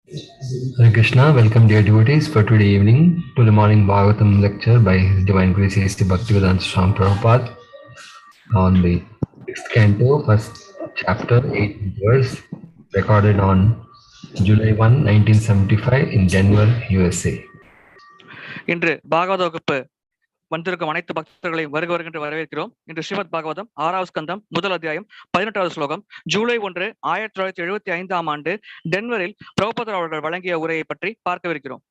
Hare Krishna, welcome dear devotees for today evening to the morning Bhagavatam lecture by His Divine Grace A.C. Bhaktivedanta Swami Prabhupada on the 6th canto, 1st chapter, 8th verse, recorded on July 1, 1975 in Denver, USA. இன்று பாகவத வகுப்பு வந்திருக்கும் அனைத்து பக்தர்களையும் வருகின்ற வரவேற்கிறோம். இன்று ஸ்ரீமத்-பாகவதம் 6வது ஸ்கந்தம் 1 அத்தியாயம் 18வது ஸ்லோகம் ஜூலை 1, 1975 ஆண்டு டென்வரில் பிரபுபாதர் அவர்கள் வழங்கிய உரையை பற்றி பார்க்கவிருக்கிறோம்.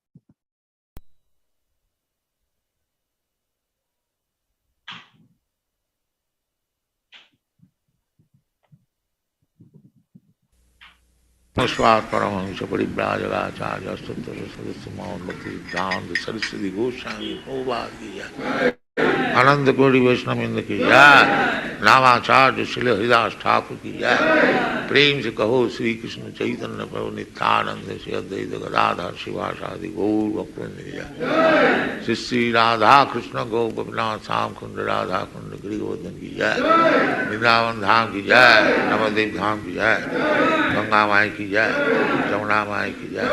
Namaskar Paramahamsa Paribhājagácārya Saraswati Saraswati Goswami Prabhupada Ananda Koti Vaishnava ki jai, Nāvācārya Śrīla Hridas Ṭhākura ki jai, Prem se kaho Sri Krishna Chaitanya Prabhu Nityananda Sri Advaita Gadadhar Śrīvāsādi Gaur Bhaktivinoda ki jai, Sri Sri Radha Krishna Gopinath Sam Kunda Radha Kunda Girivardhan ki jai, Vrindavan Dham ki jai, Navadev Dham ki jai, Ganga Mai ki jai, Jamuna Mai ki jai,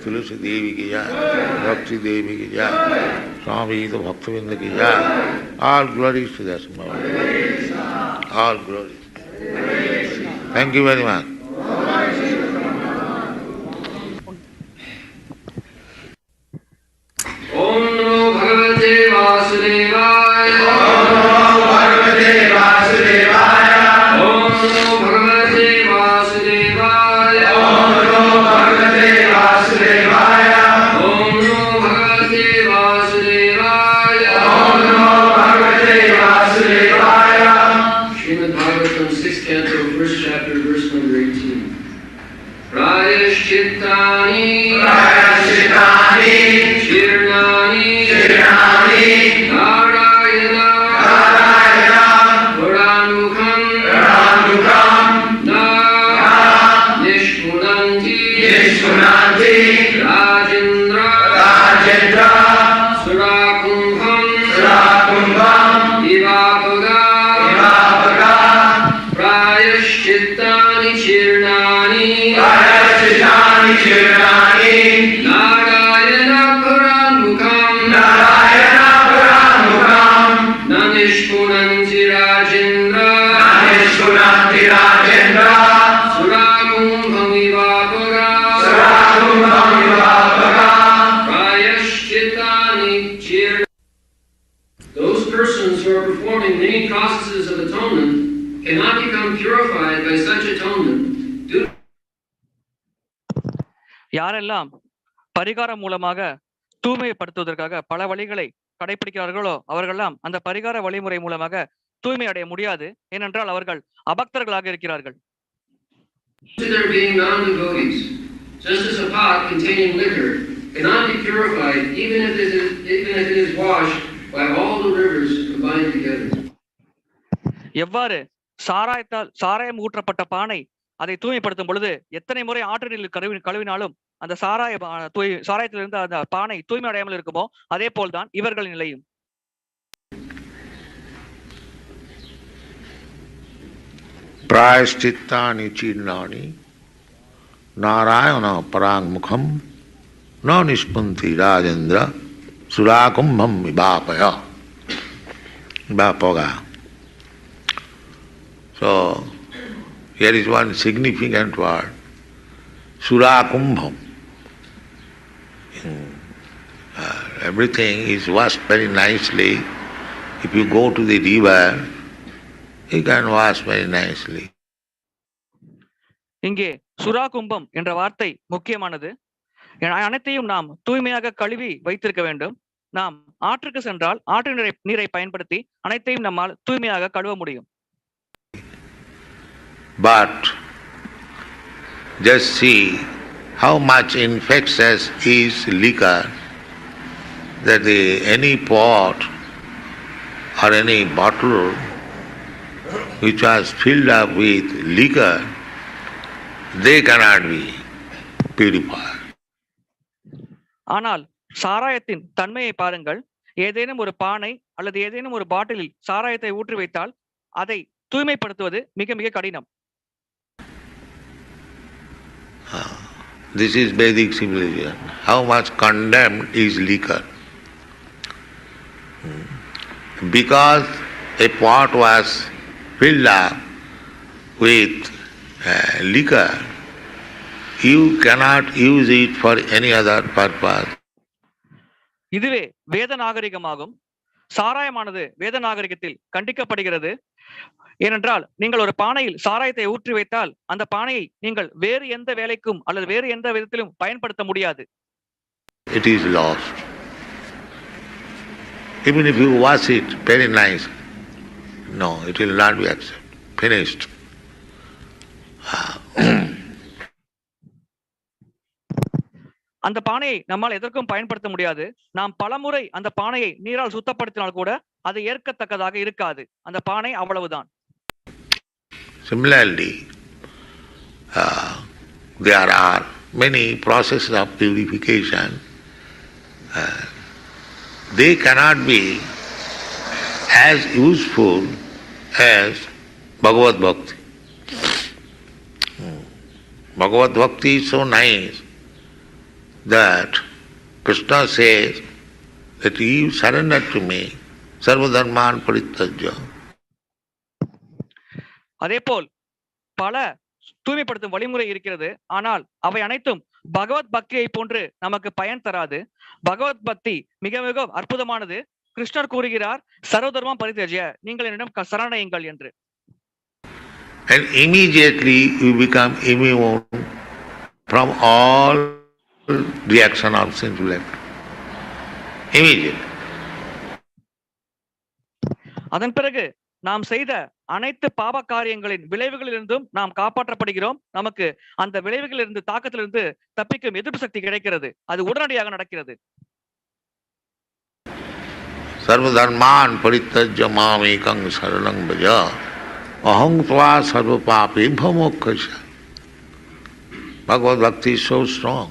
Tulsi Devi ki jai, Bhakti Devi ki jai, Swami Bhaktivinoda ki jai. All glories to the Small. All glories. Thank you very much. Om Namo Bhagavate Vasudevaya. Om Namo Bhagavate Vasudevaya. Om Namo Bhagavate Vasudevaya. Om Namo Bhagavate Vasudevaya. Om Namo Bhagavate Vasudevaya. Om Namo Bhagavate Vasudevaya. Śrīmad-Bhāgavatam 6th canto, 1st chapter, verse number 18. Prāyaścittāni. Prāyaścittāni. cīrṇāni. cīrṇāni. nārāyaṇa-parāṅmukham. niṣpunanti. rājendra. surā-kumbham. ivāpagāḥ. prāyaścittāni cīrṇāni. nārāyaṇa-parāṅmukham. niṣpunanti rājendra. surā-kumbham ivāpagāḥ. prāyaścittāni cīrṇāni. Those persons who are performing many processes of atonement cannot become purified by such atonement. யாரெல்லாம் பரிகாரம் மூலமாக தூய்மைப்படுத்துவதற்காக பல வழிகளை கடைபிடிக்கிறார்களோ அவர்களெல்லாம் அந்த பரிகார வழிமுறை மூலமாக தூய்மை அடைய முடியாது. ஏனென்றால் அவர்கள் அபக்தர்களாக இருக்கிறார்கள். Consider being non-devotees. Just as a pot containing liquor cannot be purified even if it is washed by all the rivers combined together. எவ்வாறு சாராயம் ஊற்றப்பட்ட பானை அதை தூய்மைப்படுத்தும் பொழுது எத்தனை முறை ஆற்றினில் கழுவினாலும் அந்த சாராயத்திலிருந்து அந்த பானை தூய்மை அடையாமல் இருக்குமோ அதே போல்தான் இவர்களின் நிலையும். prāyaścittāni cīrṇāni nārāyaṇa-parāṅmukham niṣpunanti rājendra surā-kumbham ivāpagāḥ. So, here is one significant word, surā-kumbham. Everything is washed very nicely. If you go to the river, you can wash very nicely. இங்கே சுறா-கும்பம் என்ற வார்த்தை முக்கியமானது. அனைத்தையும் நாம் தூய்மையாக கழுவி வைத்திருக்க வேண்டும். நாம் ஆற்றுக்கு சென்றால் ஆற்று நீரை பயன்படுத்தி அனைத்தையும் நம்மால் தூய்மையாக கழுவ முடியும். But just see how much infectious is liquor, that any pot or any bottle which was filled up with liquor, they cannot be purified. ஆனால் சாராயத்தின் தன்மையை பாருங்கள். ஏதேனும் ஒரு பானை அல்லது ஏதேனும் ஒரு பாட்டிலில் சாராயத்தை ஊற்றி வைத்தால் அதை தூய்மைப்படுத்துவது மிக மிக கடினம். this is Vedic civilization, how much condemned is liquor. Because a pot was filled up with liquor, you cannot use it for any other purpose. இதுவே வேத நாகரிகமாகும். சாராயமானது வேத நாகரிகத்தில் கண்டிக்கப்படுகிறது. ஏனென்றால் நீங்கள் ஒரு பானையில் சாராயத்தை ஊற்றி வைத்தால் அந்த பானையை நீங்கள் வேறு எந்த வேலைக்கும் அல்லது வேறு எந்த விதத்திலும் பயன்படுத்த முடியாது. It is lost. Even if you wash it very nice, no, it will not be accepted. Finished. அந்த பானையை நம்மால் எதற்கும் பயன்படுத்த முடியாது. நாம் பலமுறை அந்த பானையை நீரால் சுத்தப்படுத்தினால் கூட அது ஏற்கத்தக்கதாக இருக்காது. அந்த பானை அவ்வளவுதான். Similarly, there are many processes of purification. They cannot be as useful as Bhagavad Bhakti. Bhagavad Bhakti is so nice that Krishna says that you surrender to me, sarva dharman parityajya. அதேபோல் பல தூய்மைப்படுத்தும் வழிமுறை இருக்கிறது. ஆனால் அவை அனைத்தும் பகவத் பக்தியை போன்று நமக்கு பயன் தராது. பகவத் பக்தி மிக மிக அற்புதமானது. கிருஷ்ணர் கூறுகிறார், சர்வதர்மம் பரித்யஜ்ய, நீங்கள் என்னிடம் சரணடையுங்கள் என்று. And immediately you become immune from all reaction of sinful act. Immediately. அதன் பிறகு நாம் செய்த அனைத்து பாப காரியங்களின் விளைவுகளிலிருந்தும் நாம் காப்பாற்றப்படுகிறோம். நமக்கு அந்த விளைவுகளிலிருந்து தாக்கத்திலிருந்து தப்பிக்கும் எதிர்ப்பு சக்தி கிடைக்கிறது. அது உடனடியாக நடக்கிறது. Sarva dharman parityajya mamekam saranam bhaja aham tva sarva papebhyo mokkhasya. Bhagavad Bhakti is so strong.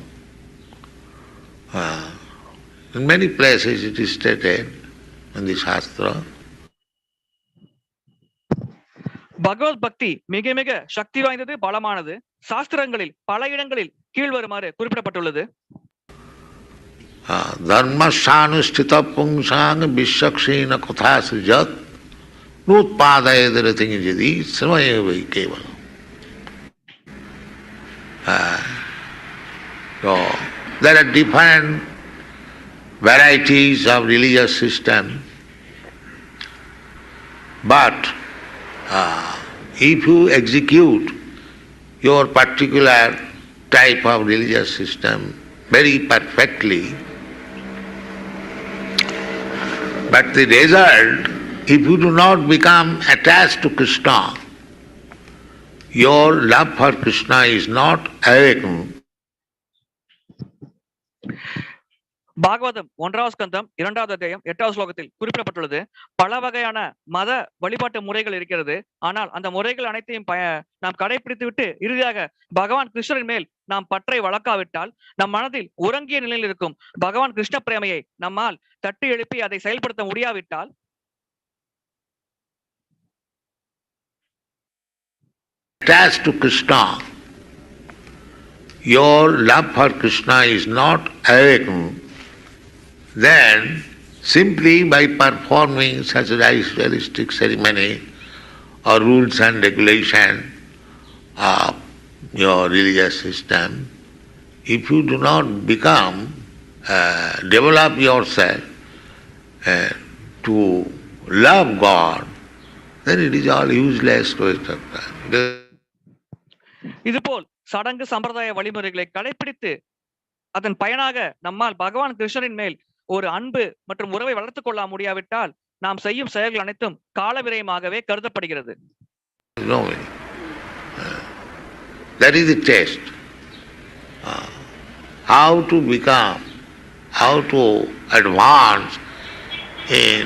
In many places it is stated in the Shastra. பகவத் பக்தி மிக மிக சக்தி வாய்ந்தது, பலமானது. சாஸ்திரங்களில் பல இடங்களில் கீழ்வருமாறு குறிப்பிடப்பட்டுள்ளது. Dharmasānuṣṭhita puṅṣāṅ viṣaksena kathāsrijat nūtpādayadaratīṅ jadi srāmayeva kevala. So there are different varieties of religious system, but if you execute your particular type of religious system very perfectly, but the result, if you do not become attached to Krishna, your love for Krishna is not awakened. Bhagavatam 1வது ஸ்கந்தம் 2வது அத்தியாயம் 8வது ஸ்லோகத்தில் குறிப்பிடப்பட்டுள்ளது. பல வகையான மத வழிபாட்டு முறைகள் இருக்கிறது. ஆனால் அந்த முறைகள் அனைத்தையும் நாம் கடைபிடித்து விட்டு இறுதியாக பகவான் கிருஷ்ணரின் மேல் நாம் பற்றை வளர்க்காவிட்டால், நம் மனதில் உறங்கிய நிலையில் இருக்கும் பகவான் கிருஷ்ண பிரேமையை நம்மால் தட்டி எழுப்பி அதை செயல்படுத்த முடியாவிட்டால், attached to Krishna, your love for Krishna is not awakened, then simply by performing such a ritualistic ceremony or rules and regulation of your religious system, if you do not develop yourself to love God, then it is all useless waste of time. இதுபோல் சடங்கு சம்பிரதாய வழிமுறைகளை கடைபிடித்து அதன் பயனாக நம்மால் பகவான் கிருஷ்ணரின் மேல் ஒரு அன்பு மற்றும் உறவை வளர்த்துக் கொள்ள முடியாவிட்டால் நாம் செய்யும் செயல்கள் அனைத்தும் கால விரயமாகவே கருதப்படுகிறது. That is the test. How to advance in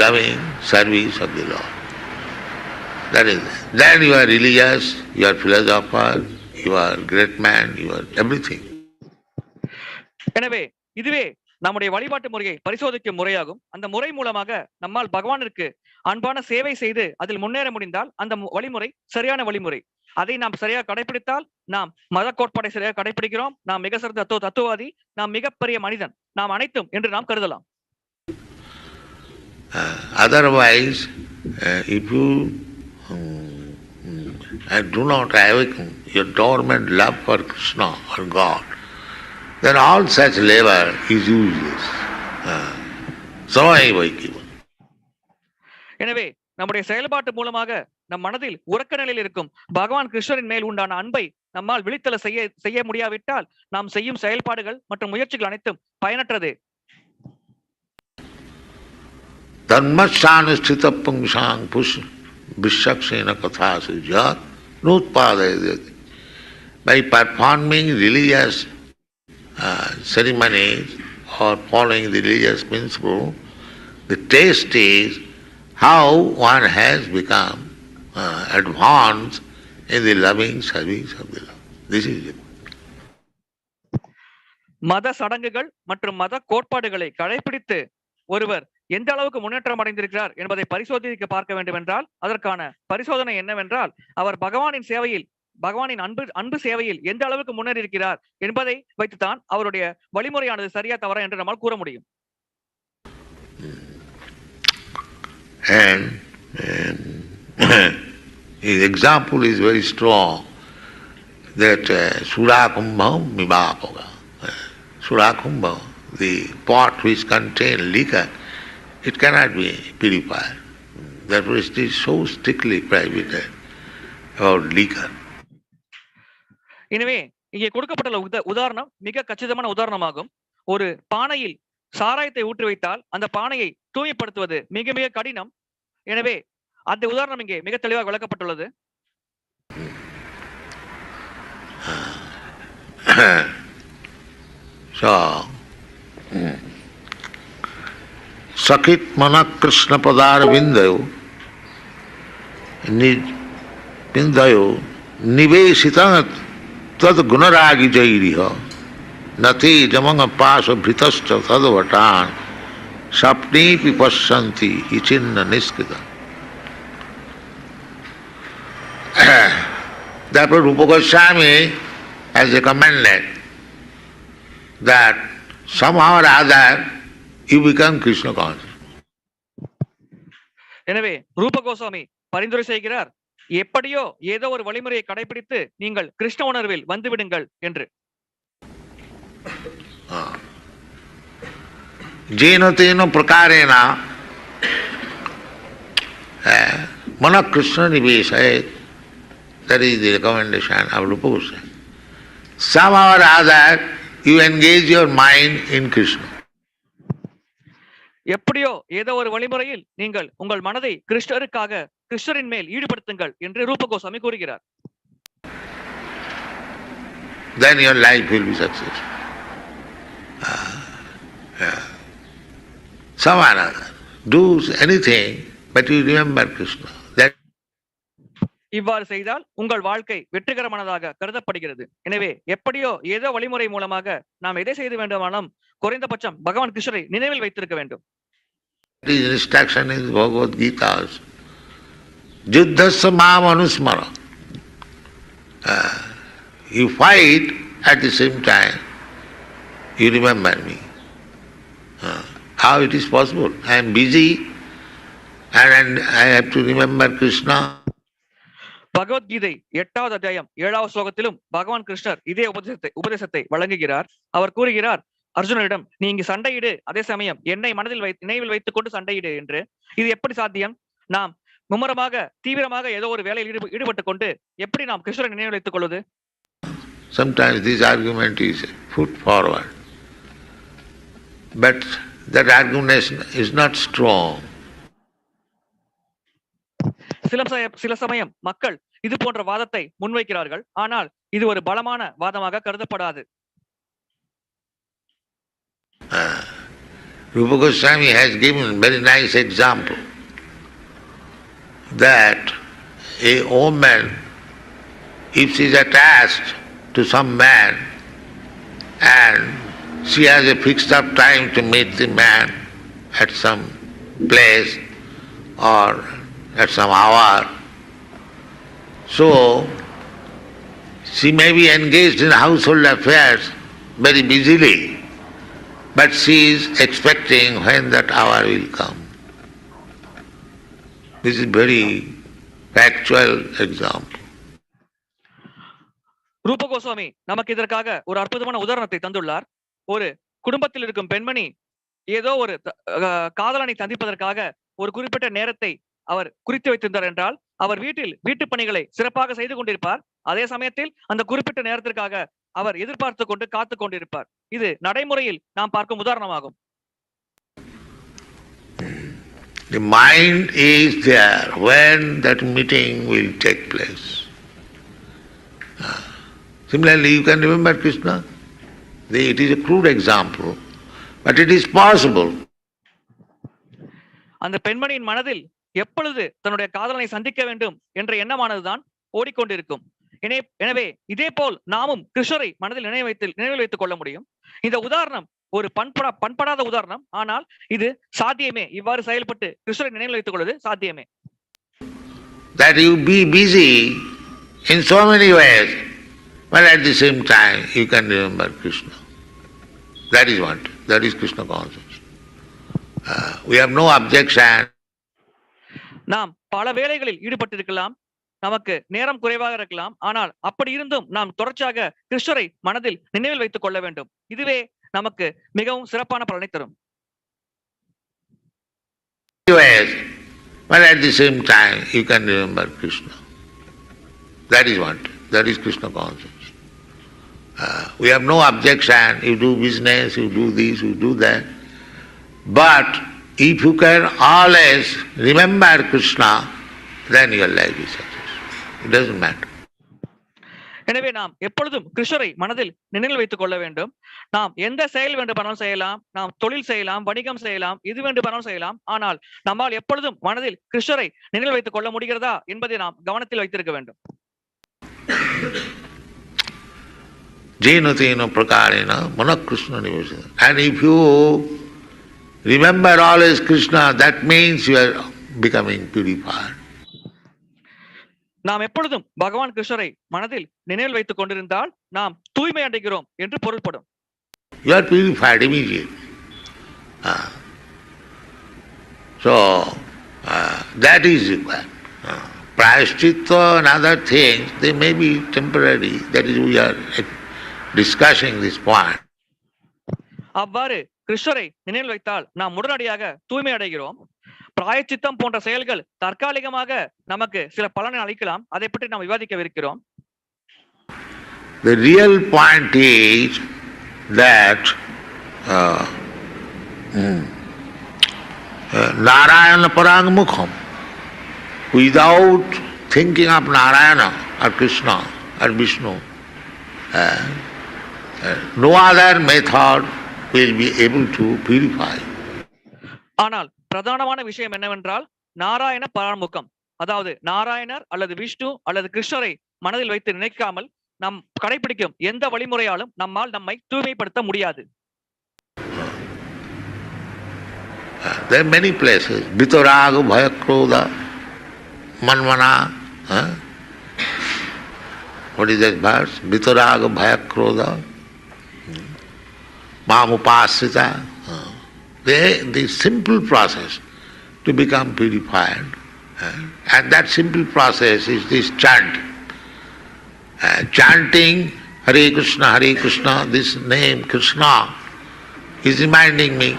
loving service of the Lord. That is, then you are religious, you are philosopher, you are great man, you are everything. எனவே இதுவே நம்முடைய வழிபாட்டு முறையை பரிசோதிக்கும் முறையாகும். அந்த முறை மூலமாக நம்மால் பகவானிற்கு அன்பான சேவை செய்து அதில் முன்னேற முடிந்தால் அந்த வழிமுறை சரியான வழிமுறை. அதை நாம் சரியாக கடைபிடித்தால் நாம் மத கோட்பாடை சரியாக கடைபிடிக்கிறோம், நாம் மிக சிறந்த தத்துவவாதி, நாம் மிகப்பெரிய மனிதன், நாம் அனைத்தும் என்று நாம் கருதலாம். Otherwise, if you do not awaken your dormant love for Krishna or God, then all such labor is useless. எனவே நம்முடைய செயல்பாட்டு மூலமாக நம் மனதில் உறக்க நிலையில் இருக்கும் பகவான் கிருஷ்ணரின் மேல் உண்டான அன்பை நம்மால் விழித்தல செய்ய முடியாவிட்டால் நாம் செய்யும் செயல்பாடுகள் மற்றும் முயற்சிகள் அனைத்தும் பயனற்றதே. தர்மஸ்தானுஷ்டித புங்சாங் புஷ் விசக்ஷேன கதாசு ஜாத் நூத்பாதயதி. By performing religious ceremonies or following the religious principle, the test is how one has become advanced in the loving service of the Lord. This is it. மத சடங்குகள் மற்றும் மத கோட்பாடுகளை கடைபிடித்து ஒருவர் எந்த அளவுக்கு முன்னேற்றம் அடைந்திருக்கிறார் என்பதை பரிசோதிக்க பார்க்க வேண்டும் என்றால் அதற்கான பரிசோதனை என்னவென்றால் அவர் பகவானின் சேவையில், பகவானின் அன்பு சேவையில் எந்த அளவுக்கு முன்னேறி இருக்கிறார் என்பதை வைத்துத்தான் அவருடைய வழிமுறையானது சரியா தவறா என்று நம்மால் கூற முடியும். And his example is very strong, that surā-kumbham ivāpagāḥ. Surā-kumbham, the pot which contains liquor, it cannot be purified. Therefore it is so strictly prohibited about liquor. எனவே இங்கே கொடுக்கப்பட்டுள்ள உதாரணம் மிக கச்சிதமான உதாரணமாகும். ஒரு பானையில் சாராயத்தை ஊற்றி வைத்தால் அந்த பானையை தூய்மைப்படுத்துவது மிக மிக கடினம். எனவே அந்த உதாரணம் இங்கே மிக தெளிவாக விளக்கப்பட்டுள்ளது. Sakit mana Krishna padar vindayo nivesitat tad gunaragi jairiha nati jamanga pasa bhritascha tadvatan sapni pipassanti ichinna niskita. Therefore Rupa Goswami has recommended that somehow or other you become Krishna conscious. எனவே ரூப கோஸ்வாமி பரிந்துரை செய்கிறார், எப்படியோ ஏதோ ஒரு வழிமுறையை கடைபிடித்து நீங்கள் கிருஷ்ண உணர்வில் வந்துவிடுங்கள் என்று. Jena tena prakarena mana Krishna nivesayet. That is the recommendation of Rupa Goswami. Somehow or other you engage your mind in Krishna. எப்படியோ ஏதோ ஒரு வழிமுறையில் நீங்கள் உங்கள் மனதை கிருஷ்ணருக்காக கிருஷ்ணரின் மேல் ஈடுபடுத்துங்கள் என்று ரூப கோஸ்வாமி கூறுகிறார். Then your life will be successful. Somehow or other, do anything, but you remember Krishna. இவ்வாறு செய்தால் உங்கள் வாழ்க்கை வெற்றிகரமானதாக கருதப்படுகிறது. எனவே எப்படியோ ஏதோ வழிமுறை மூலமாக நாம் எதை செய்து வேண்டுமானாலும் குறைந்தபட்சம் பகவான் கிருஷ்ணரை நினைவில் வைத்திருக்க வேண்டும். This instruction is Bhagavad Gita. Juddhasya mam anusmara. You fight at the same time, you remember me. How it is possible? I am busy and I have to remember Krishna. Bhagavad Gita 8வது அத்தியாயம் 7வது ஸ்லோகத்திலும் பகவான் கிருஷ்ணர் இதே உபதேசத்தை வழங்குகிறார். அவர் கூறுகிறார் அர்ஜுனனிடம், நீ இங்கு சண்டையிடு, அதே சமயம் என்னை நினைவில் வைத்துக் கொண்டு சண்டையிடு என்று. இது எப்படி சாத்தியம்? நாம் மும்முரமாக தீவிரமாக ஏதோ ஒரு வேலையில் ஈடுபட்டுக் கொண்டு எப்படி நாம் கிருஷ்ணரை நினைவில் வைத்துக் கொள்வது? Sometimes this argument is put forward, but that argument is not strong. சில சமயம் மக்கள் இது போன்ற வாதத்தை முன்வைக்கிறார்கள், ஆனால் இது ஒரு பலமான வாதமாக கருதப்படாது. Rupa Goswami has given very nice example that a woman, if she is attached to some man and she has a fixed up time to meet the man at some place or at some hour, so She may be engaged in household affairs very busily, but she is expecting when that hour will come. This is very factual example. ரூப கோஸ்வாமி நமக்கு இதற்காக ஒரு அற்புதமான உதாரணத்தை தந்துள்ளார். ஒரு குடும்பத்தில் இருக்கும் பெண்மணி ஏதோ ஒரு காதலனை சந்திப்பதற்காக ஒரு குறிப்பிட்ட நேரத்தை அவர் குறித்து வைத்திருந்தார் என்றால் அவர் வீட்டு பணிகளை சிறப்பாக செய்து கொண்டிருப்பார். அதே சமயத்தில் அந்த குறிப்பிட்ட நேரத்திற்காக அவர் எதிர்பார்த்து கொண்டு காத்து கொண்டிருப்பார். இது நடைமுறையில் நாம் பார்க்கும் உதாரணமாகும். The mind is there when that meeting will take place. Similarly, you can remember Krishna. It is a crude example, but it is possible. அந்த பெண்மணியின் மனதில் எப்பொழுது தன்னுடைய காதலனை சந்திக்க வேண்டும் என்ற எண்ணமானதுதான் ஓடிக்கொண்டிருக்கும். எனவே இதே போல் நாமும் கிருஷ்ணரை மனதில் நினைவில் வைத்துக் கொள்ள முடியும். இந்த உதாரணம் ஒரு பண்படாத உதாரணம், ஆனால் இது சாத்தியமே. இவ்வாறு செயல்பட்டு கிருஷ்ணரை நினைவில் வைத்துக் கொள்வது சாத்தியமே. That you be busy in so many ways, but at the same time you can remember Krishna. That is what. That is Krishna consciousness. We have no objection. நாம் பல வேளைகளில் ஈடுபட்டிருக்கலாம், நமக்கு நேரம் குறைவாக இருக்கலாம், ஆனால் அப்படி இருந்தும் நாம் தொடர்ச்சியாக கிருஷ்ணரை மனதில் நினைவில் வைத்துக் கொள்ள வேண்டும். இதுவே நமக்கு மிகவும் சிறப்பான பலனை தரும். But at the same time you can remember Krishna. That is what. That is Krishna consciousness. We have no objection. You do business, you do this, you do that. But if you can always remember Krishna, then your life is successful. It doesn't matter. எனவே நாம் எப்பொழுதும் கிருஷ்ணரை மனதில் நினைவில் வைத்துக் கொள்ள வேண்டும். நாம் எந்த செயல் வேண்டுமானாலும் செய்யலாம், நாம் தொழில் செய்யலாம், வணிகம் செய்யலாம், எது வேண்டுமானாலும் செய்யலாம். ஆனால் நம்மால் எப்பொழுதும் மனதில் கிருஷ்ணரை நினைவில் வைத்துக் கொள்ள முடிகிறதா என்பதை நாம் கவனத்தில் வைத்திருக்க வேண்டும். Jnana prakarena mana Krishna nivasana. And if you remember always Krishna, that means you are becoming purified. நாம் எப்பொழுதும் பகவான் கிருஷ்ணரை மனதில் நினைவில் வைத்துக் கொண்டிருந்தால் நாம் தூய்மை அடைகிறோம் என்று பொருள்படும். You are purified immediately. So that is required. Prāyaścittāni and other things, they may be temporary. That is, we are discussing this point. அவ்வாறு கிருஷ்ணரை நினைவில் வைத்தால் நாம் உடனடியாக தூய்மை அடைகிறோம். பிராயச்சித்தம் போன்ற செயல்கள் தற்காலிகமாக நமக்கு சில பலனை அளிக்கலாம். அதை பற்றி நாம் விவாதிக்கவிருக்கிறோம். The real point is that nārāyaṇa-parāṅmukham, without thinking of Narayana or Krishna or Vishnu, no other method will be able to purify. ஆனால் பிரதானமான விஷயம் என்னவென்றால் நாராயண-பராṅமுkham, அதாவது நாராயணர் அல்லது விஷ்ணு அல்லது கிருஷ்ணரை மனதில் வைத்து நினைக்காமல் நாம் கடைபிடிக்கும் எந்த வழிமுறையாலும் நம்மால் நம்மை தூய்மைப்படுத்த முடியாது. There are many places. Viṭarāga bhaya-krodha manmana. What is that verse? Viṭarāga bhaya-krodha māṁ-upāsrita. The simple process to become purified. And that simple process is this chant. Chanting Hare Krishna, this name Krishna is reminding me.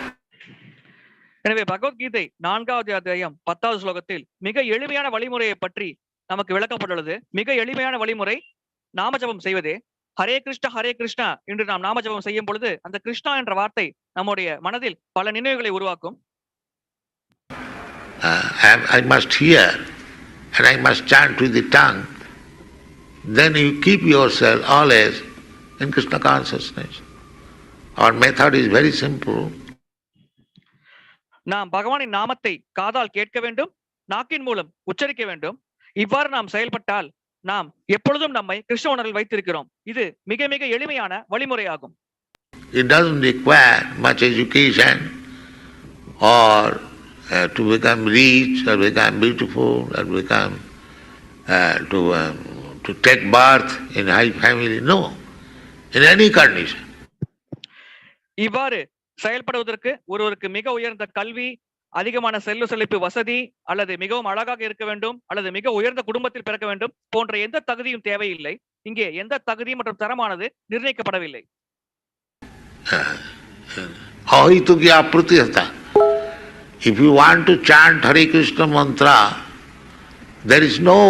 எனவே பகவத்கீதை 4வது அத்தியாயம் 10வது ஸ்லோகத்தில் மிக எளிமையான வழிமுறையை பற்றி நமக்கு விளக்கப்பட்டுள்ளது. மிக எளிமையான வழிமுறை நாமஜபம் செய்வதே. ஹரே கிருஷ்ணா என்று நாம் நாமஜபம் செய்யும் பொழுது அந்த கிருஷ்ணா என்ற வார்த்தை நம்முடைய மனதில் பல நினைவுகளை உருவாக்கும். I must hear and I must chant with the tongue. Then you keep yourself always in Krishna consciousness. Our method is very simple. நாம் பகவானின் நாமத்தை காதால் கேட்க வேண்டும், நாக்கின் மூலம் உச்சரிக்க வேண்டும். இவ்வாறு நாம் செயல்பட்டால் நாம் எப்பொழுதும் நம்மை கிருஷ்ண உணர்வில் வைத்திருக்கிறோம். இது மிக மிக எளிமையான வழிமுறையாகும். It doesn't require much education or to become rich or become beautiful or become to to take birth in high family. No, in any condition. இவ்வாறு செயல்படுவதற்கு ஒருவருக்கு மிக உயர்ந்த கல்வி, அதிகமான செல்வ செழிப்பு, வசதி, அல்லது மிகவும் அழகாக இருக்க வேண்டும், அல்லது மிக உயர்ந்த குடும்பத்தில் பிறக்க வேண்டும் போன்ற எந்த தகுதியும் தேவையில்லை. இங்கே எந்த தகுதி மற்றும் தரமானது நிர்ணயிக்கப்படவில்லை. If you want to chant Hare Krishna mantra, there is no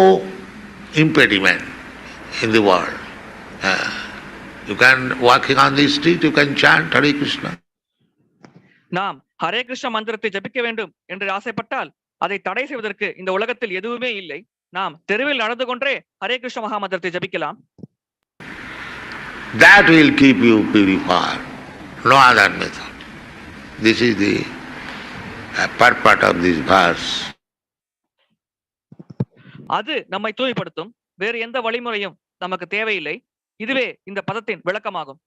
impediment in the world. You can, walking on the street, you can chant Hare Krishna. நாம் ஹரே கிருஷ்ண மந்திரத்தை ஜபிக்க வேண்டும் என்று ஆசைப்பட்டால் அதை தடை செய்வதற்கு இந்த உலகத்தில் எதுவுமே இல்லை. நாம் தெருவில் நடந்து கொண்டே ஹரே கிருஷ்ண மகா மந்திரத்தை ஜபிக்கலாம். That will keep you purified. No other method. This is the purport of this verse. அது நம்மை தூய்மைப்படுத்தும். வேறு எந்த வழிமுறையும் நமக்கு தேவையில்லை. இதுவே இந்த பதத்தின் விளக்கமாகும்.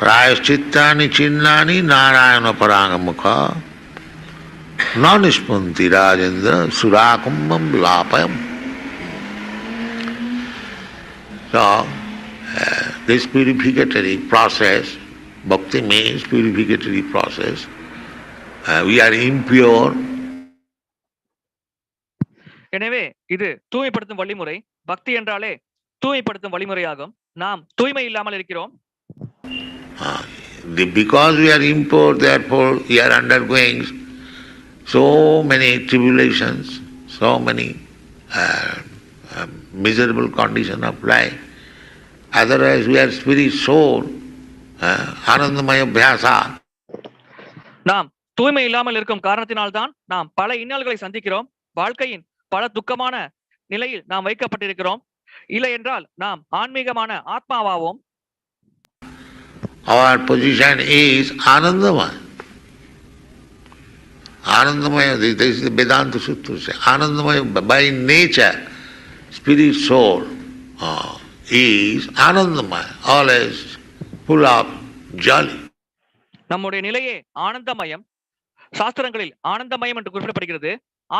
prāyaścittāni cīrṇāni nārāyaṇa-parāṅmukham niṣpunanti rājendra surā-kumbham ivāpagāḥ. So, this purificatory process, bhakti means purificatory process. We are impure. எனவே இது தூய்மைப்படுத்தும் வழிமுறை. பக்தி என்றாலே தூய்மைப்படுத்தும் வழிமுறையாகும். நாம் தூய்மை இல்லாமல் இருக்கிறோம். Because we are impure, therefore we are undergoing so many tribulations, so many miserable conditions of life. Otherwise we are spirit soul, ānandamaya-bhyāsa. நாம் தூய்மை இல்லாமல் இருக்கும் காரணத்தினால்தான் நாம் பல இன்னல்களை சந்திக்கிறோம். வாழ்க்கையின் பல துக்கமான நிலையில் நாம் வைக்கப்பட்டிருக்கிறோம். இல்லை என்றால் நாம் ஆன்மீகமான ஆத்மாவாவோம். Our position is ānandamaya. Ānandamaya, this is the Vedanta Sutra. Ānandamaya, by nature, spirit soul is ānandamaya, always full of jolly. நம்முடைய நிலையே ஆனந்தமயம். சாஸ்திரங்களில் ஆனந்தமயம் என்று குறிப்பிடப்படுகிறது.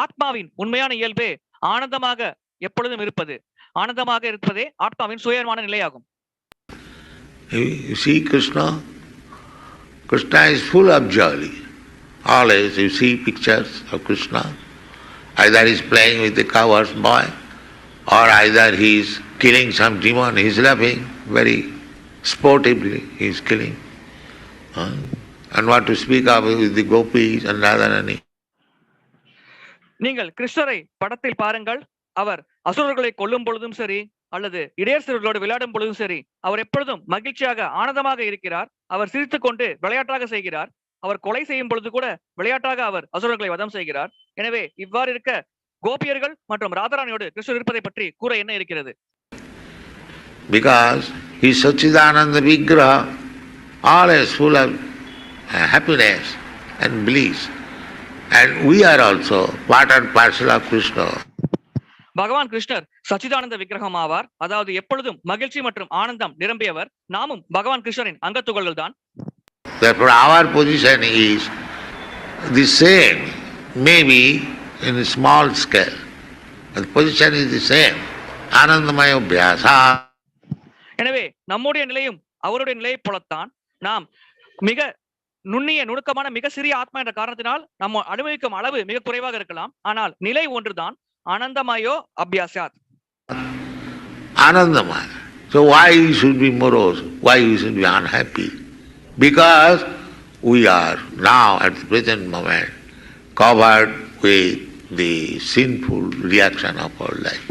ஆத்மாவின் உண்மையான இயல்பே ஆனந்தமாக எப்பொழுதும் இருப்பது. ஆனந்தமாக இருப்பதே ஆத்மாவின் சுயமான நிலையாகும். You see Krishna? Krishna is full of jolly. Always you see pictures of Krishna. Either he is playing with the cowherd's boy, or either he is killing some demon, he is laughing very sportively, he is killing. And what to speak of with the gopis and Radharani. நீங்கள் கிருஷ்ணரை படத்தில் பாருங்கள். அவர் அசுரர்களை கொல்லும் பொழுதும் சரி, அல்லது இடையர் சிறுவர்களோடு விளையாடும் பொழுதும் சரி, அவர் எப்பொழுதும் மகிழ்ச்சியாக ஆனந்தமாக இருக்கிறார். அவர் சிரித்துக் கொண்டு விளையாட்டாக செய்கிறார். அவர் கொலை செய்யும் பொழுது கூட விளையாட்டாக அவர் அசுரர்களை வதம் செய்கிறார். எனவே இவ்வாறு இருக்க கோபியர்கள் மற்றும் ராதாராணியோடு கிருஷ்ணர் இருப்பதை பற்றி கூற என்ன இருக்கிறது? Because he is Satchidananda Vigraha, always full of happiness and bliss. And we are also part and parcel of Krishna. பகவான் கிருஷ்ணர் சச்சிதானந்த விக்கிரகம் ஆவார். அதாவது எப்பொழுதும் மகிழ்ச்சி மற்றும் ஆனந்தம் நிரம்பியவர். நாமும் பகவான் கிருஷ்ணரின் அங்கத்துகள்கள் தான். Therefore our position is the same, maybe in a small scale. The position is the same. ānandamaya-bhyāsa. எனவே நம்முடைய நிலையும் அவருடைய நிலையை போலத்தான். நாம் மிக நுண்ணிய நுணுக்கமான மிக சிறிய ஆத்மா என்ற காரணத்தினால் நம்ம அனுபவிக்கும் அளவு மிக குறைவாக இருக்கலாம். ஆனால் நிலை ஒன்றுதான். ஆனந்தமயோ அபியாசாத். Anandamaya. So why you should be morose? Why you should be unhappy? Because we are now at the present moment covered with the sinful reaction of our life.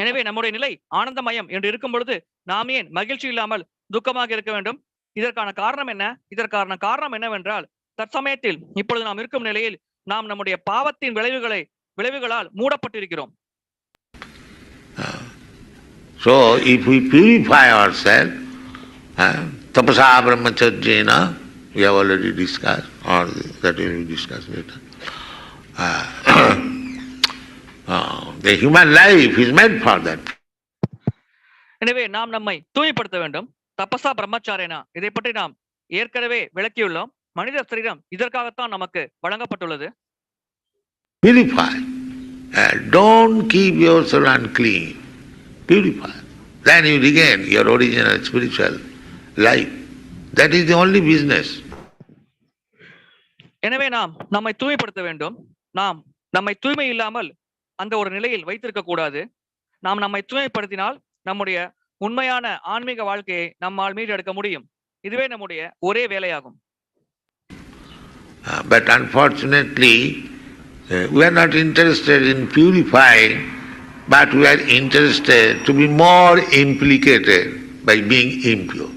எனவே நம்முடைய நிலை ஆனந்தமயம் என்று இருக்கும் பொழுது நாம் ஏன் மகிழ்ச்சி இல்லாமல் துக்கமாக இருக்க வேண்டும்? இதற்கான காரணம் என்ன? இதற்கான காரணம் என்னவென்றால் தற்சமயத்தில் இப்பொழுது நாம் இருக்கும் நிலையில் நாம் நம்முடைய பாவத்தின் விளைவுகளால் மூடப்பட்டிருக்கிறோம். So if we purify ourselves, tapasa brahmacharjena, we have already discussed, or that will be discussed later. The human life is meant for that. எனவே நாம் நம்மை தூய்மைப்படுத்த வேண்டும். தபசா பிரம்மச்சாரேனா, இதை பற்றி நாம் ஏற்கனவே விளக்கியுள்ளோம். மனித சரீரம் இதற்காகத்தான் நமக்கு வழங்கப்பட்டுள்ளது. Purify. Don't keep yourself unclean. Purify. Then you regain your original spiritual life. That is the only business. எனவே நாம் நம்மை தூய்மைப்படுத்த வேண்டும். நாம் நம்மை தூய்மை இல்லாமல் அந்த ஒரு நிலையில் வைத்திருக்க கூடாது. நாம் நம்மை தூய்மைப்படுத்தினால் நம்முடைய உண்மையான ஆன்மீக வாழ்க்கையை நம்மால் மீட்டெடுக்க முடியும். இதுவே நம்முடைய ஒரே வேலையாகும். But unfortunately, we are not interested in purifying, but we are interested to be more implicated by being impure.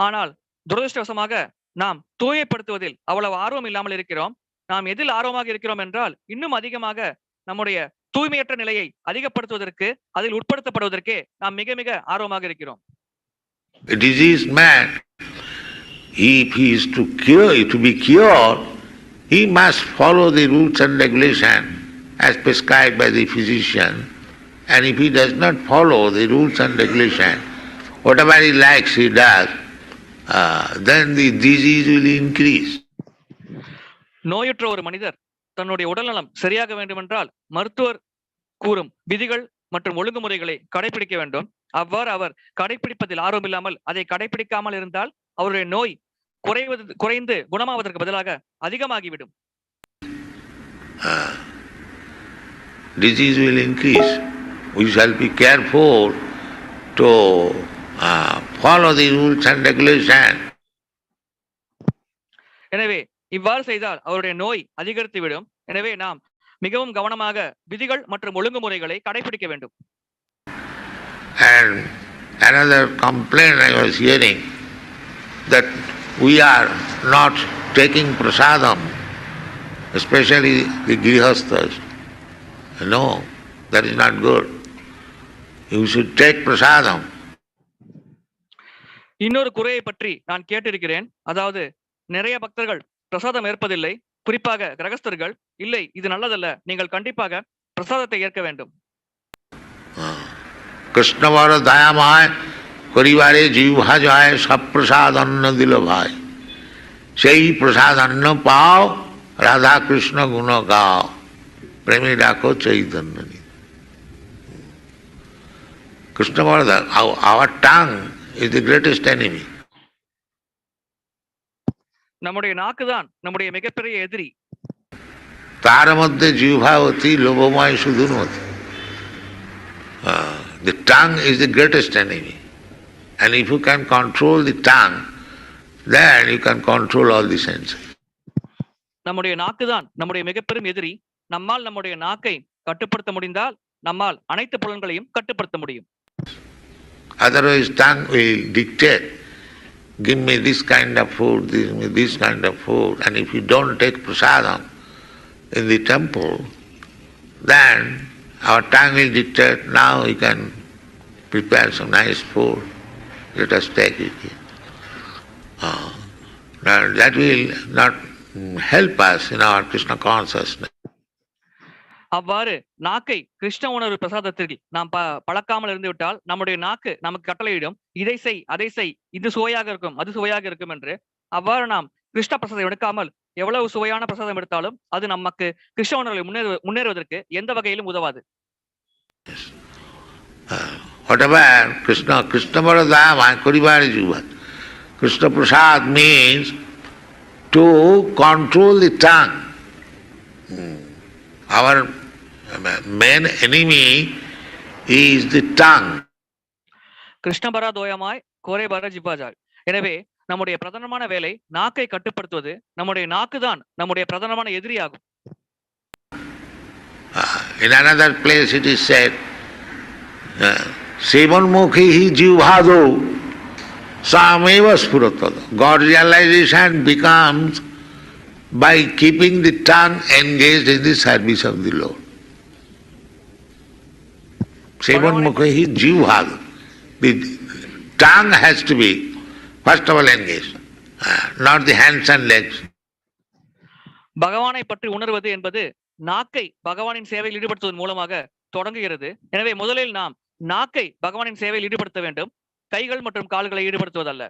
ஆனால் துரதிர்ஷ்டவசமாக நாம் தூய்மைப்படுத்துவதில் அவ்வளவு ஆர்வம் இல்லாமல் இருக்கிறோம். நாம் எதில் ஆர்வமாக இருக்கிறோம் என்றால் இன்னும் அதிகமாக நம்முடைய தூய்மையற்ற நிலையை அதிகப்படுத்துவதற்கு, அதில் உட்படுத்தப்படுவதற்கே நாம் மிக மிக ஆர்வமாக இருக்கிறோம். A diseased man, if he is to be cured, he must follow the rules and regulations as prescribed by the physician. And if he does not follow the rules and regulations, whatever he likes he does, then the disease will increase. நோயுற்ற ஒரு மனிதர் தன்னுடைய உடல்நலம் சரியாக வேண்டுமென்றால் மருத்துவர் கூறும் விதிகள் மற்றும் ஒழுங்குமுறைகளை கடைபிடிக்க வேண்டும். அவ்வாறு அவர் கடைபிடிப்பதில் ஆர்வம் இல்லாமல் அதை கடைபிடிக்காமல் இருந்தால் அவருடைய நோய் குறைந்து குணமாவதற்கு பதிலாக அதிகமாகிவிடும். Disease will increase. We shall be careful to follow the rules and regulations. எனவே இவ்வாறு செய்தால் அவருடைய நோய் அதிகரித்துவிடும். எனவே நாம் மிகவும் கவனமாக விதிகள் மற்றும் ஒழுங்குமுறைகளை கடைபிடிக்க வேண்டும். And another complaint I was hearing, that we are not taking prasadam, especially the grihasthas. No, that is not good. You should take prasadam. இன்னொரு குறையை பற்றி நான் கேட்டிருக்கிறேன். அதாவது நிறைய பக்தர்கள் பிரசாதம் ஏற்பதில்லை, குறிப்பாக கிரகஸ்தர்கள். இல்லை, இது நல்லதல்ல, நீங்கள் கண்டிப்பாக பிரசாதத்தை ஏற்க வேண்டும். कृष्ण वर दयामय परिवारे जीवा जाए सब प्रसाद अन्न दिल भाई সেই প্রসাদ অন্ন পাও রাধা কৃষ্ণ গুণ গাও প্রেমী ডাকো চৈতন্য কৃষ্ণ বলে our tongue is the greatest enemy. நம்முடைய நாக்குதான் நம்முடைய மிகப்பெரிய எதிரி. তার মধ্যে জিহ্বাবতী লোভময় সুধুমতি. The tongue is the greatest enemy. And if you can control the tongue, then you can control all the senses. நம்முடைய நாக்குதான் நம்முடைய மிகப்பெரும் எதிரி. நம்மால் நம்முடைய நாக்கை கட்டுப்படுத்த முடிந்தால் நம்மால் அனைத்து புலன்களையும் கட்டுப்படுத்த முடியும். Otherwise tongue will dictate, give me this kind of food, give me this kind of food. And if you don't take prasadam in the temple, then our tongue will dictate, now you can prepare some nice food, let us take it here. That will not help us in our Krishna consciousness. அவ்வாறு நாக்கை கிருஷ்ண உணர்வு பிரசாதத்தில் நாம் பழக்காமல் இருந்து விட்டால் நம்முடைய நாக்கு நமக்கு கட்டளையிடும், இதை செய், அதை செய், இது சுவையாக இருக்கும், அது சுவையாக இருக்கும் என்று. அவ்வாறு நாம் கிருஷ்ண பிரசாதம் எடுக்காமல் எவ்வளவு சுவையான பிரசாதம் எடுத்தாலும் அது நமக்கு கிருஷ்ண உணர்வை முன்னேறுவதற்கு எந்த வகையிலும் உதவாது. Whatever Krishna Varadama Kuribari Jiva. Krishna Prasad means to control the tongue. Our main enemy is the tongue. Krishna பராதோயமாய் கோரே பர ஜிபாஜாய். எனவே நம்முடைய பிரதானமான வேலை நாக்கை கட்டுப்படுத்துவது. நம்முடைய நாக்குதான் நம்முடைய பிரதானமான எதிரியாகும். In another place it is said, Sevanmukhi hi jivhado sameva spurattada. God realization becomes by keeping the tongue engaged in the service of the Lord. Sevanmukhi hi jivhado. The tongue has to be first of all engaged, not the hands and legs. பகவானை பற்றி உணர்வது என்பது நாக்கை பகவானின் சேவையில் ஈடுபடுத்துவதன் மூலமாக தொடங்குகிறது. எனவே முதலில் நாம் நாக்கை பகவானின் சேவையில் ஈடுபடுத்த வேண்டும், கைகள் மற்றும் கால்களை ஈடுபடுத்துவதல்ல.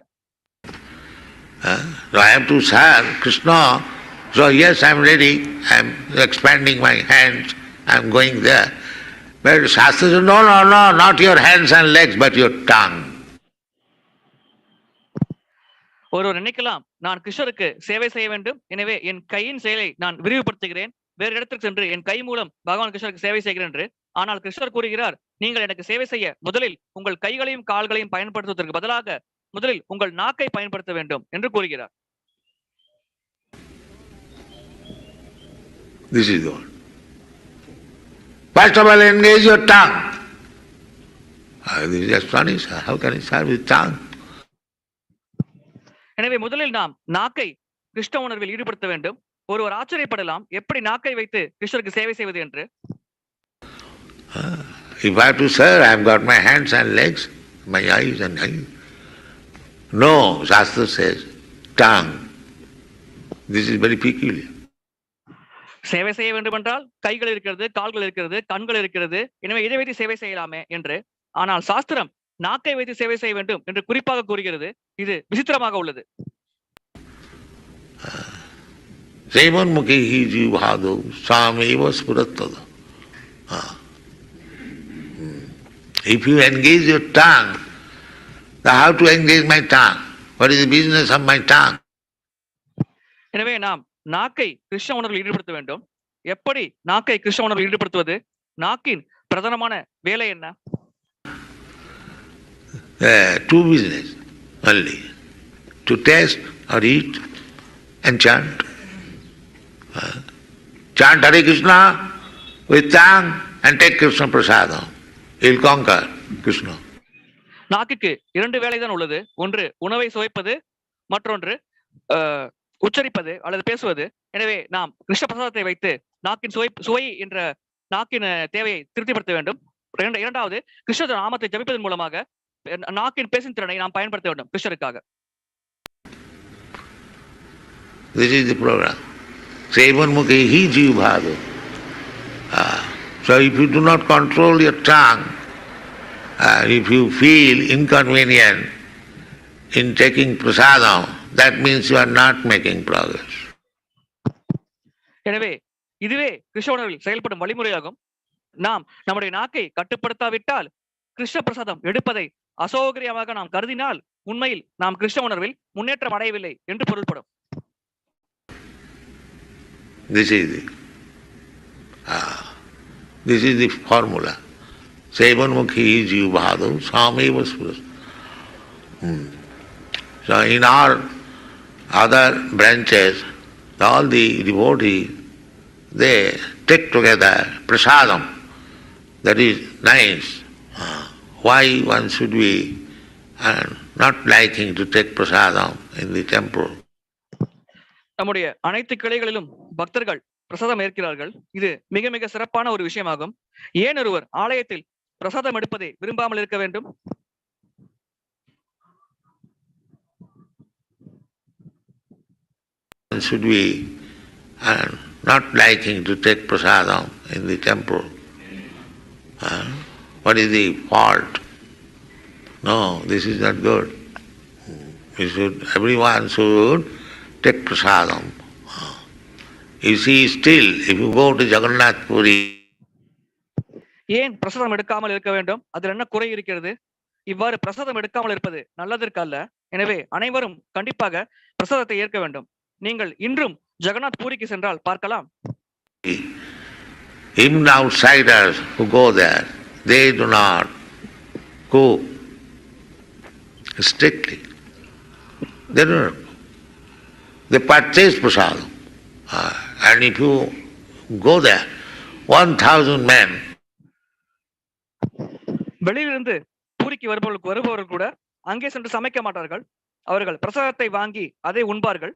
I have to serve Krishna So yes, I'm ready, I'm expanding my hands, I'm going there. But Shastra says, no, not your hands and legs, but your tongue. ஒருவர் நினைக்கலாம், நான் கிருஷ்ணருக்கு சேவை செய்ய வேண்டும், எனவே என் கையின் செயலை நான் விரிவுபடுத்துகிறேன், வேறு இடத்திற்கு சென்று என் கை மூலம் பகவான் கிருஷ்ணருக்கு சேவை செய்கிறேன் என்று. ஆனால் கிருஷ்ணர் கூறுகிறார், நீங்கள் எனக்கு சேவை செய்ய முதலில் உங்கள் கைகளையும் கால்களையும் பயன்படுத்துவதற்கு பதிலாக முதலில் உங்கள் நாக்கை பயன்படுத்த வேண்டும் என்று கூறுகிறார். This is the one. First of all, engage your tongue. This is astonishing. How can you serve with tongue? எனவே முதலில் நாம் நாக்கை கிருஷ்ண உணர்வில் ஈடுபடுத்த வேண்டும். ஒருவர் ஆச்சரியப்படலாம், எப்படி நாக்கை வைத்து கிருஷ்ணருக்கு சேவை செய்வது என்று. If I have to serve, I have got my hands and legs, my eyes and eyes. No, Shastra says, tongue. This is very peculiar. சேவை செய்ய வேண்டும் என்றால் கைகள் இருக்கிறது, கால்கள் இருக்கிறது, கண்கள் இருக்கிறது, எனவே இதை வைத்து சேவை செய்யலாமே என்று. ஆனால் சாஸ்திரம் நாக்கை வைத்து சேவை செய்ய வேண்டும் என்று குறிப்பாக கூறுகிறது. இது விசித்திரமாக உள்ளது. Śrīmad-Bhāgavatam jivādo sameva spurattada. If you engage your tongue, then how to engage my tongue? What is the business of my tongue? எனவே நாம் நாக்கை கிருஷ்ண உணர்வில் ஈடுபடுத்த வேண்டும். எப்படி நாக்கை கிருஷ்ண உணர்வில் ஈடுபடுத்துவது? நாக்கின் பிரதானமான வேலை என்ன? Two business only. To taste or eat and chant. Chant Hare Krishna with tongue and take Krishna Prasadam. You will conquer Krishna. நாக்குக்கு இரண்டு வேலைதான் உள்ளது. ஒன்று உணவை சுவைப்பது, மற்றொன்று உச்சரிப்பது அல்லது பேசுவது. எனவே நாம் கிருஷ்ண பிரசாதத்தை வைத்து நாக்கின் சுவை என்ற நாக்கின் தேவையை திருப்திப்படுத்த வேண்டும். இரண்டாவது கிருஷ்ண நாமத்தை ஜபிப்பதன் மூலமாக நாக்கின் பேசும் திறனை நாம் பயன்படுத்த வேண்டும் கிருஷ்ணருக்காக. This is the program. Śrīmad-Bhāgavatam jivādo. So if you do not control your tongue, if you feel inconvenient in taking prasadam, that means you are not making progress. எனவே இதுவே கிருஷ்ண உணர்வில் செயல்படும் வழிமுறையாகும். நாம் நம்முடைய நாக்கை கட்டுப்படுத்தாவிட்டால் கிருஷ்ண பிரசாதம் எடுப்பதை அசௌகரியமாக நாம் கருதினால் உண்மையில் நாம் கிருஷ்ண உணர்வில் முன்னேற்றம் அடையவில்லை என்று பொருள்படும். This is the formula. Śrīmad-Bhāgavatam jivādo sameva spurattada. So in our other branches, all the devotees, they take together prasadam. That is nice. Why one should be not liking to take prasadam in the temple? நம்முடைய அனைத்து கிளைகளிலும் பக்தர்கள் பிரசாதம் ஏற்கிறார்கள். இது மிக மிக சிறப்பான ஒரு விஷயமாகும். ஏன் ஒருவர் ஆலயத்தில் பிரசாதம் எடுப்பதை விரும்பாமல் இருக்க வேண்டும்? Should be not liking to take prasadam in the temple. What is the fault? No, this is not good. Everyone should take prasadam. You see, still, if you go to Jagannath Puri, ஏன் பிரசாதம் எடுக்காமல் இருக்க வேண்டும்? அதில் என்ன குறை இருக்கிறது? இவ்வாறு பிரசாதம் எடுக்காமல் இருப்பது நல்லதற்கு அல்ல. எனவே அனைவரும் கண்டிப்பாக பிரசாதத்தை ஏற்க வேண்டும். நீங்கள் இன்றும் ஜெகநாத் பூரிக்கு சென்றால் பார்க்கலாம். Even outsiders who go there, they do not go strictly. They do not. They purchase prasadam. And if you go there, 1,000 men. வெளியிலிருந்து பூரிக்கு வருபவர்கள் கூட அங்கே சென்று சமைக்க மாட்டார்கள். அவர்கள் பிரசாதத்தை வாங்கி அதை உண்பார்கள்.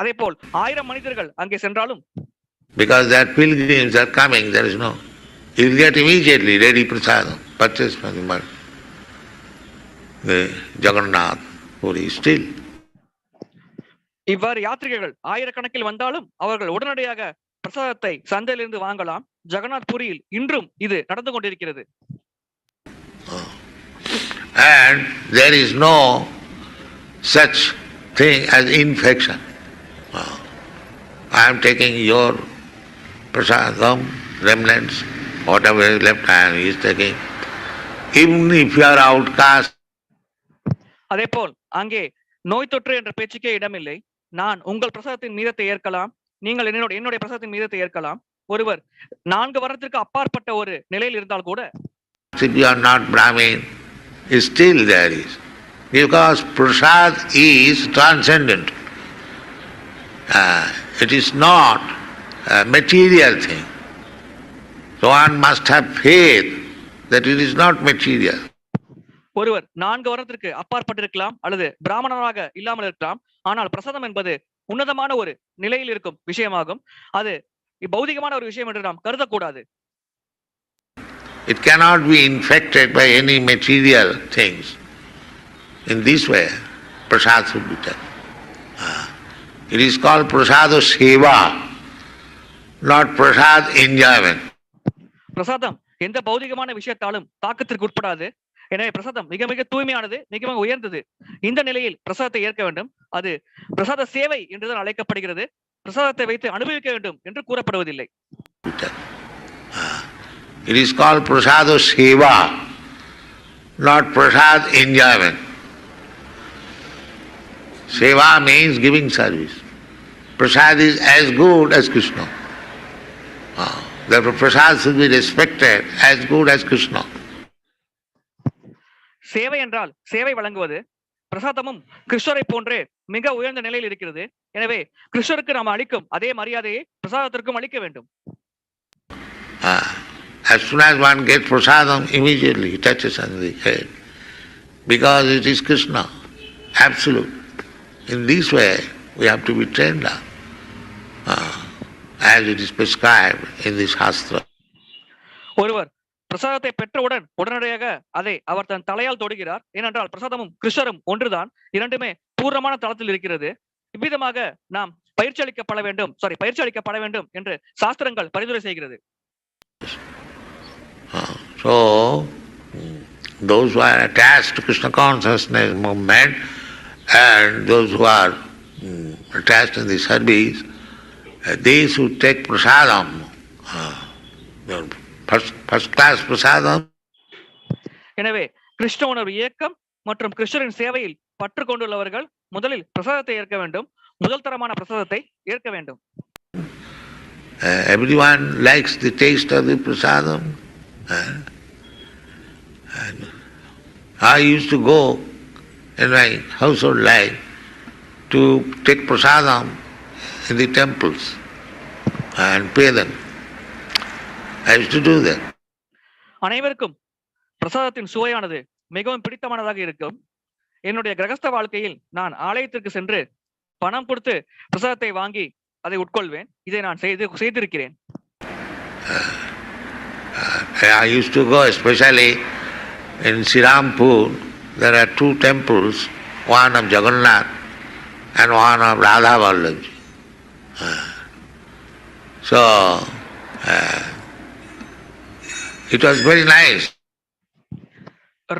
அதே போல் 1000 மனிதர்கள் அங்கே சென்றாலும், because that pilgrims are coming, there is no, you will get immediately ready prasadam, purchase from the Jagannath Puri still. இவ்வாறு யாத்ரிகர்கள் ஆயிரக்கணக்கில் வந்தாலும் அவர்கள் உடனடியாக பிரசாதத்தை சந்தையிலிருந்து வாங்கலாம். ஜெகநாத் பூரியில் இன்றும் இது நடந்து கொண்டிருக்கிறது. And there is no such thing as infection. I am taking your prasadam, remnants, whatever is left, he is taking. Even if you are outcast. அதேபோல் அங்கே நோய் தொற்று என்ற பேச்சுக்கே இடமில்லை. நான் உங்கள் பிரசாதத்தின் மீதத்தை ஏற்கலாம், நீங்கள் என்னுடைய பிரசாதத்தின் மீதத்தை ஏற்கலாம். ஒருவர் 4 வருடத்திற்கு அப்பாற்பட்ட ஒரு நிலையில் இருந்தால் கூட, if you are not Brahmin, still there is. Because prasad is transcendent. It is not a material thing. So one must have faith that it is not material. ஒருவர் 4 வருடத்திற்கு அப்பாற்பட்டிருக்கலாம் அல்லது பிராமணராக இல்லாமல் இருக்கலாம். ஆனால் பிரசாதம் என்பது உன்னதமான ஒரு நிலையில் இருக்கும் விஷயமாகும். அது பௌதிகமான ஒரு விஷயம் என்று நாம் கருதக்கூடாது. It cannot be infected by any material things. In this way, prasad should be taken. It is called prasada seva, not prasad enjoyment. பிரசாதம் எந்த பௌதிகமான விஷயத்தாலும் தாக்கத்திற்கு உட்படாது. எனவே பிரசாதம் மிக மிக தூய்மையானது, மிக மிக உயர்ந்தது. இந்த நிலையில் பிரசாதத்தை ஏற்க வேண்டும். அது பிரசாத சேவை என்றுதான் அழைக்கப்படுகிறது. பிரசாதத்தை வைத்து அனுபவிக்க வேண்டும் என்று கூறப்படுவதில்லை. It is called prasada seva, not prasad enjoyment. Seva means giving service. Prasad is as good as Krishna. Therefore prasad should be respected as good as Krishna. சேவை என்றால் சேவை வழங்குவது. பிரசாதமும் கிருஷ்ணரை போன்றே மிக உயர்ந்த நிலையில் இருக்கிறது. எனவே கிருஷ்ணருக்கு நாம் அளிக்கும் அதே மரியாதையை பிரசாதத்திற்கும் அளிக்க வேண்டும். As soon as one gets prasadam, immediately he touches on the head, because it is Krishna, absolute. In this way, we have to be trained up, as it is prescribed in this Shastra. ஒருவர் பிரசாதத்தை பெற்றவுடன் உடனடியாக அதை அவர் தன் தலையால் தொடுகிறார். ஏனென்றால் பிரசாதமும் கிருஷ்ணரும் ஒன்றுதான், இரண்டுமே பூர்ணமான தளத்தில் இருக்கிறது. இவ்விதமாக நாம் பயிற்சி அளிக்கப்பட வேண்டும் என்று சாஸ்திரங்கள் பரிந்துரை செய்கிறது. So, those who are attached to Krishna consciousness movement and those who are attached in the service, they should take prasadam, first class prasadam. எனவே கிருஷ்ண உணர்வு இயக்கம் மற்றும் கிருஷ்ணரின் சேவையில் பற்று கொண்டுள்ளவர்கள் முதலில் பிரசாதத்தை ஏற்க வேண்டும், முதல் தரமான பிரசாதத்தை ஏற்க வேண்டும். Everyone likes the taste of the prasadam. And I used to go in my household life to take prasadam in the temples and pay them. I used to do that. அனைவருக்கும் பிரசாதத்தின் சுவையானது மிகவும் பிடித்தமானதாக இருக்கும். என்னுடைய கிரகஸ்த வாழ்க்கையில் நான் ஆலயத்திற்கு சென்று பணம் கொடுத்து பிரசாதத்தை வாங்கி அதை உட்கொள்வேன். இதை நான் செய்திருக்கிறேன். I used to go, especially in Srirampur, there are 2 temples, one of Jagannath and one of Radha Vallabh. So, it was very nice.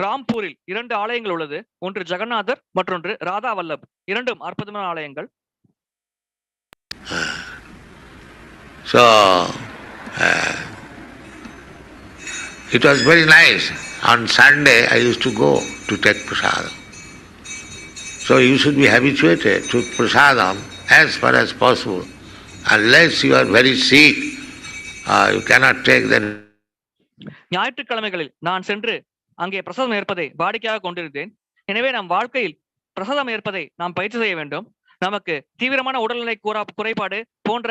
ராம்பூரில் 2 ஆலயங்கள் உள்ளது. ஒன்று ஜெகநாதர், மற்றொன்று ராதா வல்லப். இரண்டும் அற்புதமான ஆலயங்கள். So, it was very nice. On Sunday I used to go to take prasadam. So you should be habituated to prasadam as far as possible. Unless you are very sick, you cannot take the. ஞாயிற்றுக்கிழமைகளில் நான் சென்று அங்கே பிரசாதம் ஏற்பதை வாடிக்கையாக கொண்டிருந்தேன். எனவே நம் வாழ்க்கையில் பிரசாதம் ஏற்பதை நாம் பயிற்சி செய்ய வேண்டும். நமக்கு தீவிரமான உடல்நிலை குறைபாடு போன்ற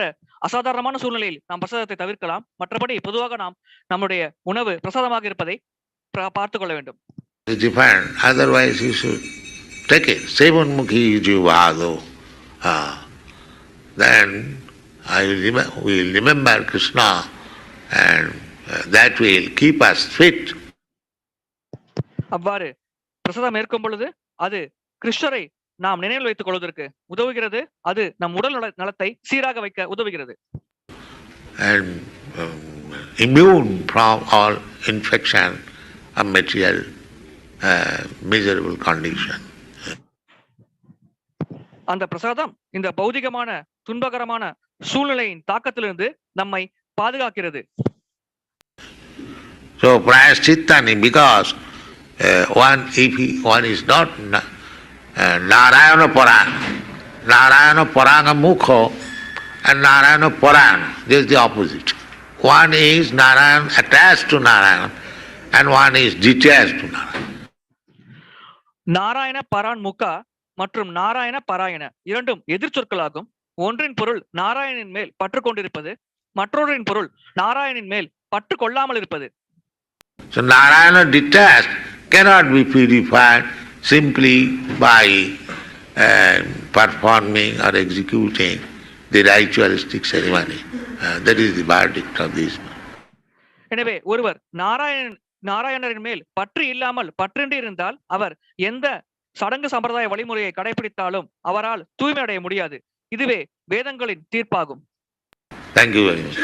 அசாதாரணமான சூழ்நிலையில் நாம் பிரசாதத்தை தவிர்க்கலாம். மற்றபடி பொதுவாக நாம் நம்முடைய உணவு பிரசாதமாக இருப்பதை பார்த்துக் கொள்ள வேண்டும். Otherwise you should take it. Sevanmukhi jivado. Then we will remember Krishna, and that will keep us fit. அவ்வாறு பிரசாதம் ஏற்கும் பொழுது அது கிருஷ்ணரை நாம் நினைவில் வைத்துக் கொள்வதற்கு உதவுகிறது. அது நம் உடல் நலத்தை சீராக வைக்க உதவுகிறது. And immune from all infection of material miserable condition. அந்த பிரசாதம் இந்த பௌதிகமான துன்பகரமான சூழ்நிலையின் தாக்கத்திலிருந்து நம்மை பாதுகாக்கிறது. So prāyaścittāni, because one is not nārāyaṇa-parāṅmukham and nārāyaṇa-parāṅmukham, this is the opposite. One is Narayan attached to Narayan and one is detached to Narayan. nārāyaṇa-parāṅmukham மற்றும் nārāyaṇa-parāyaṇa இரண்டும் எதிர்ச்சொற்களாகும். ஒன்றின் பொருள் நாராயணனின் மேல் பற்று கொண்டிருப்பது, மற்றொன்றின் பொருள் நாராயணனின் மேல் பற்று கொள்ளாமல் இருப்பது. So Narayana detached cannot be purified simply by performing or executing the ritualistic ceremony. That is the verdict of this. எனவே ஒருவர் நாராயணரின் மேல் பற்று இல்லாமல் பற்றின்றி இருந்தால் அவர் எந்த சடங்கு சம்பிரதாய வழிமுறையை கடைபிடித்தாலும் அவரால் தூய்மை அடைய முடியாது. இதுவே வேதங்களின் தீர்ப்பாகும். Thank you very much.